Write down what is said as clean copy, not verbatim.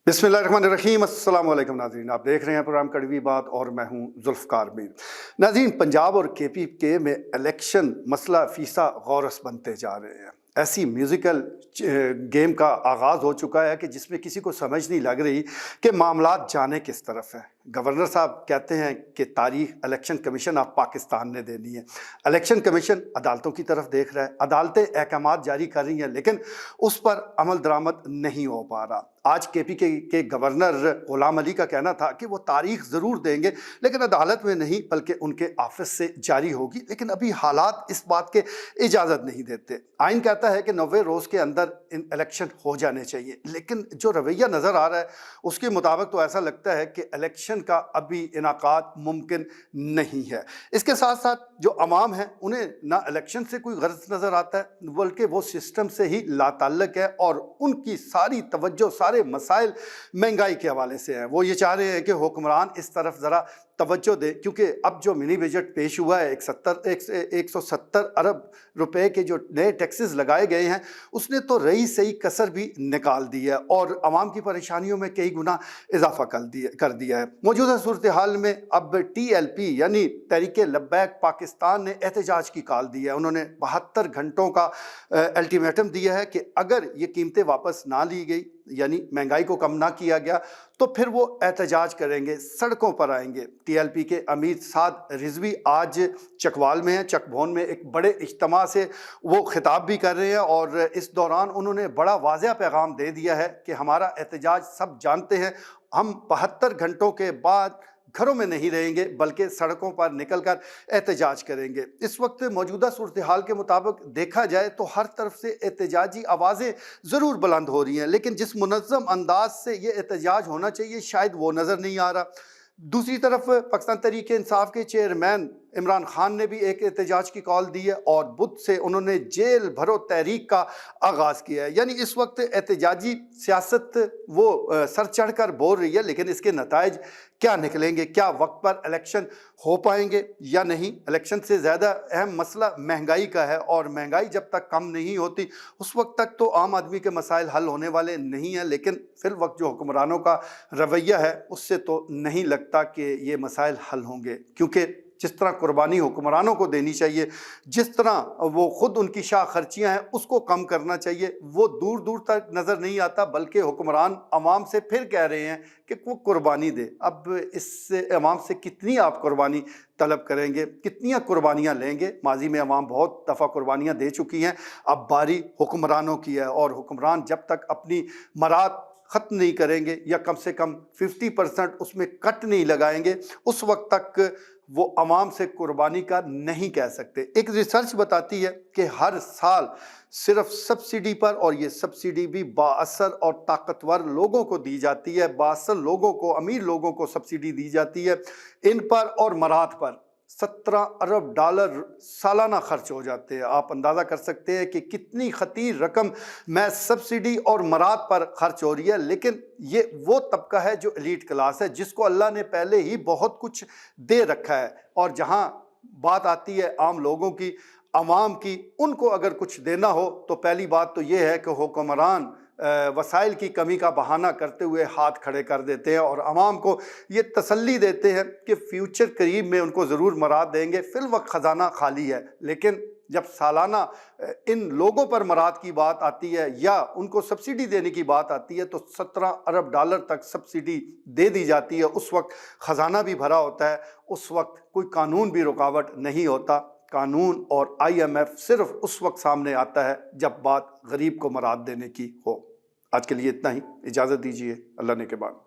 बिस्मिल्लाहिर्रहमानिर्रहीम। अस्सलाम वालेकुम नाज़रीन, आप देख रहे हैं प्रोग्राम कड़वी बात और मैं हूं जुल्फ़कार मीर। नाज़रीन, पंजाब और KPK में इलेक्शन मसला फ़ीसा गौरस बनते जा रहे हैं। ऐसी म्यूज़िकल गेम का आगाज़ हो चुका है कि जिसमें किसी को समझ नहीं लग रही कि मामलात जाने किस तरफ है। गवर्नर साहब कहते हैं कि तारीख इलेक्शन कमीशन ऑफ पाकिस्तान ने देनी है। इलेक्शन कमीशन अदालतों की तरफ देख रहा है, अदालतें अहकामात जारी कर रही हैं, लेकिन उस पर अमल दरामद नहीं हो पा रहा। आज KPK के गवर्नर गुलाम अली का कहना था कि वो तारीख ज़रूर देंगे, लेकिन अदालत में नहीं बल्कि उनके ऑफिस से जारी होगी। लेकिन अभी हालात इस बात के इजाज़त नहीं देते। आइन कहता है कि 90 रोज़ के अंदर इन इलेक्शन हो जाने चाहिए, लेकिन जो रवैया नज़र आ रहा है उसके मुताबिक तो ऐसा लगता है कि इलेक्शन का अभी इनाकाद मुमकिन नहीं है। इसके साथ साथ जो अवाम है उन्हें ना इलेक्शन से कोई गर्ज नज़र आता है, बल्कि वो सिस्टम से ही लाताल्लुक़ है और उनकी सारी तवज्जो, सारे मसाइल महंगाई के हवाले से हैं। वो ये चाह रहे हैं कि हुक्मरान इस तरफ ज़रा तवज्जो दे, क्योंकि अब जो मिनी बजट पेश हुआ है 170 अरब रुपए के जो नए टैक्सेस लगाए गए हैं, उसने तो रही सही कसर भी निकाल दी है और आवाम की परेशानियों में कई गुना इजाफा कर दिया है। मौजूदा सूरत हाल में अब TLP यानी तहरीक लब्बैक पाकिस्तान ने एहतजाज की कॉल दी है। उन्होंने 72 घंटों का अल्टीमेटम दिया है कि अगर ये कीमतें वापस ना ली गई, यानी महंगाई को कम ना किया गया, तो फिर वो एहतजाज करेंगे, सड़कों पर आएंगे। TLP के अमीर साद रिजवी आज चकवाल में हैं, चकभवन में एक बड़े इज्तिमा से वो खिताब भी कर रहे हैं और इस दौरान उन्होंने बड़ा वाज़ेह पैगाम दे दिया है कि हमारा एहतजाज सब जानते हैं, हम 72 घंटों के बाद घरों में नहीं रहेंगे बल्कि सड़कों पर निकलकर एहतजाज करेंगे। इस वक्त मौजूदा सूरत हाल के मुताबिक देखा जाए तो हर तरफ से एहतजाजी आवाज़ें ज़रूर बुलंद हो रही हैं, लेकिन जिस मुनज़्ज़म अंदाज से ये एहतजाज होना चाहिए शायद वो नज़र नहीं आ रहा। दूसरी तरफ पाकिस्तान तहरीक इंसाफ के चेयरमैन इमरान खान ने भी एक एहतजाज की कॉल दी है और बुध से उन्होंने जेल भरो तहरीक का आगाज़ किया है। यानी इस वक्त एहतजाजी सियासत वो सर चढ़ कर बोल रही है, लेकिन इसके नताइज क्या निकलेंगे, क्या वक्त पर इलेक्शन हो पाएंगे या नहीं। इलेक्शन से ज़्यादा अहम मसला महंगाई का है और महंगाई जब तक कम नहीं होती उस वक्त तक तो आम आदमी के मसाइल हल होने वाले नहीं हैं। लेकिन फिर वक्त जो हुक्मरानों का रवैया है उससे तो नहीं लगता कि ये मसाइल हल होंगे, क्योंकि जिस तरह कुर्बानी हुक्मरानों को देनी चाहिए, जिस तरह वो खुद उनकी शाह खर्चियाँ हैं उसको कम करना चाहिए, वो दूर दूर तक नज़र नहीं आता। बल्कि हुक्मरान अवाम से फिर कह रहे हैं कि वो कुर्बानी दे। अब इससे अवाम से कितनी आप कुर्बानी तलब करेंगे, कितनी कुर्बानियाँ लेंगे। माजी में अवाम बहुत दफ़ा कुर्बानियाँ दे चुकी हैं, अब बारी हुक्मरानों की है और हुक्मरान जब तक अपनी मराद ख़त्म नहीं करेंगे या कम से कम 50% उसमें कट नहीं लगाएंगे, उस वक्त तक वो अवाम से कुर्बानी का नहीं कह सकते। एक रिसर्च बताती है कि हर साल सिर्फ सब्सिडी पर, और ये सब्सिडी भी बाअसर और ताकतवर लोगों को दी जाती है, बाअसर लोगों को, अमीर लोगों को सब्सिडी दी जाती है। इन पर और मराद पर 17 अरब डॉलर सालाना खर्च हो जाते हैं। आप अंदाज़ा कर सकते हैं कि कितनी खतीर रकम मैं सब्सिडी और मराद पर खर्च हो रही है। लेकिन ये वो तबका है जो एलीट क्लास है, जिसको अल्लाह ने पहले ही बहुत कुछ दे रखा है, और जहाँ बात आती है आम लोगों की, अवाम की, उनको अगर कुछ देना हो तो पहली बात तो ये है कि हुक्मरान वसाइल की कमी का बहाना करते हुए हाथ खड़े कर देते हैं और अवाम को ये तसल्ली देते हैं कि फ्यूचर करीब में उनको ज़रूर मराद देंगे, फिल वक्त ख़जाना खाली है। लेकिन जब सालाना इन लोगों पर मराद की बात आती है या उनको सब्सिडी देने की बात आती है तो 17 अरब डॉलर तक सब्सिडी दे दी जाती है। उस वक्त ख़जाना भी भरा होता है, उस वक्त कोई कानून भी रुकावट नहीं होता। कानून और IMF सिर्फ उस वक्त सामने आता है जब बात गरीब को मराद देने की हो। आज के लिए इतना ही, इजाज़त दीजिए, अल्लाह ने के बाद।